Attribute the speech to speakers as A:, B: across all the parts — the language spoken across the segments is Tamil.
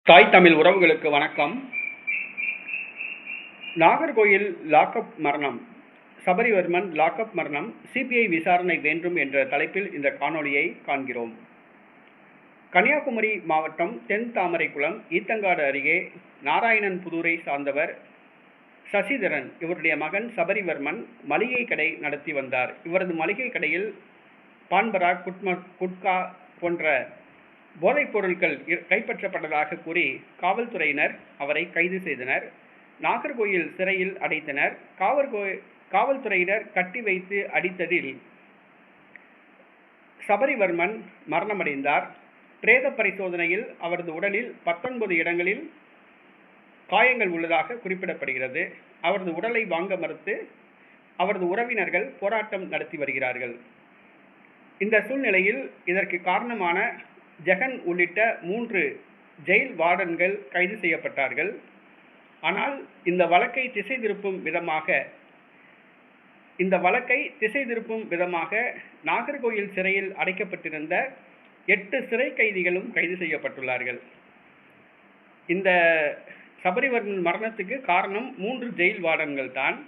A: தாய் தமிழ் உறவுகளுக்கு வணக்கம். நாகர்கோயில் லாக்அப் மரணம், சபரிவர்மன் லாக்அப் மரணம், சிபிஐ விசாரணை வேண்டும் என்ற தலைப்பில் இந்த காணொளியை காண்கிறோம். கன்னியாகுமரி மாவட்டம் தென் தாமரைக்குளம் ஈத்தங்காடு அருகே நாராயணன்புதூரை சார்ந்தவர் சசிதரன். இவருடைய மகன் சபரிவர்மன் மளிகை கடை நடத்தி வந்தார். இவரது மளிகை கடையில் பான்பரா, குட்கா போன்ற போதைப் பொருட்கள் கைப்பற்றப்பட்டதாக கூறி காவல்துறையினர் அவரை கைது செய்தனர். நாகர்கோயில் சிறையில் அடைத்தனர். காவல்துறையினர் கட்டி வைத்து அடித்ததில் சபரிவர்மன் மரணமடைந்தார். பிரேத பரிசோதனையில் அவரது உடலில் 19 இடங்களில் காயங்கள் உள்ளதாக குறிப்பிடப்படுகிறது. அவரது உடலை வாங்க மறுத்து அவரது உறவினர்கள் போராட்டம் நடத்தி வருகிறார்கள். இந்த சூழ்நிலையில் இதற்கு காரணமான ஜெகன் உள்ளிட்ட 3 ஜெயில் வார்டன்கள் கைது செய்யப்பட்டார்கள். ஆனால் இந்த வழக்கை திசை திருப்பும் விதமாக நாகர்கோயில் சிறையில் அடைக்கப்பட்டிருந்த 8 சிறை கைதிகளும் கைது செய்யப்பட்டுள்ளார்கள். இந்த சபரிவர்மன் மரணத்துக்கு காரணம் 3 ஜெயில் வார்டன்கள் தான்.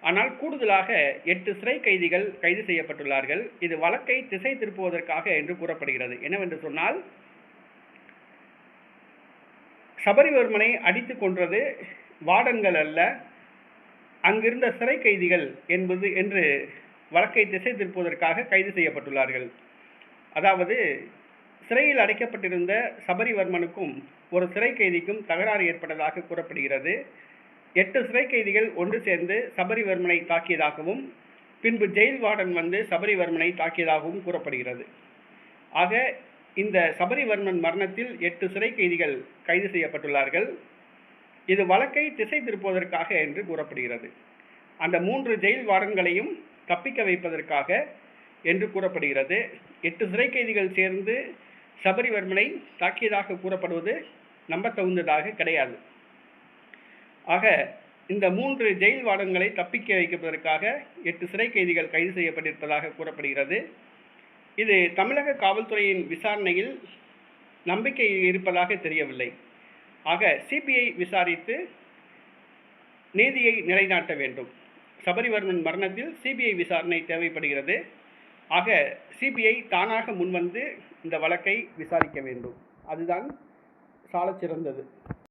A: ஆனால் கூடுதலாக 8 சிறை கைதிகள் கைது செய்யப்பட்டுள்ளார்கள். இது வழக்கை திசை திருப்புவதற்காக என்று கூறப்படுகிறது. என்னவென்று சொன்னால், சபரிவர்மனை அடித்து கொன்றது வார்டன்கள் அல்ல, அங்கிருந்த சிறை கைதிகள் என்று வழக்கை திசை திருப்புவதற்காக கைது செய்யப்பட்டுள்ளார்கள். அதாவது சிறையில் அடைக்கப்பட்டிருந்த சபரிவர்மனுக்கும் ஒரு சிறை கைதிக்கும் தகராறு ஏற்பட்டதாக கூறப்படுகிறது. 8 சிறை கைதிகள் ஒன்று சேர்ந்து சபரிவர்மனை தாக்கியதாகவும் பின்பு ஜெயில் வார்டன் வந்து சபரிவர்மனை தாக்கியதாகவும் கூறப்படுகிறது. ஆக இந்த சபரிவர்மன் மரணத்தில் 8 சிறை கைதிகள் கைது செய்யப்பட்டுள்ளார்கள். இது வழக்கை திசை திருப்புவதற்காக என்று கூறப்படுகிறது. அந்த 3 ஜெயில் வார்டன்களையும் தப்பிக்க வைப்பதற்காக என்று கூறப்படுகிறது. 8 சிறை கைதிகள் சேர்ந்து சபரிவர்மனை தாக்கியதாக கூறப்படுவது நம்பத்தகுந்ததாக கிடையாது. ஆக இந்த 3 ஜெயில் வார்டன்களை தப்பிக்க வைப்பதற்காக 8 சிறை கைதிகள் கைது செய்யப்பட்டிருப்பதாக கூறப்படுகிறது. இது தமிழக காவல்துறையின் விசாரணையில் நம்பிக்கை இருப்பதாக தெரியவில்லை. ஆக சிபிஐ விசாரித்து நீதியை நிலைநாட்ட வேண்டும். சபரிவர்மன் மரணத்தில் சிபிஐ விசாரணை தேவைப்படுகிறது. ஆக சிபிஐ தானாக முன்வந்து இந்த வழக்கை விசாரிக்க வேண்டும். அதுதான் சாலச் சிறந்தது.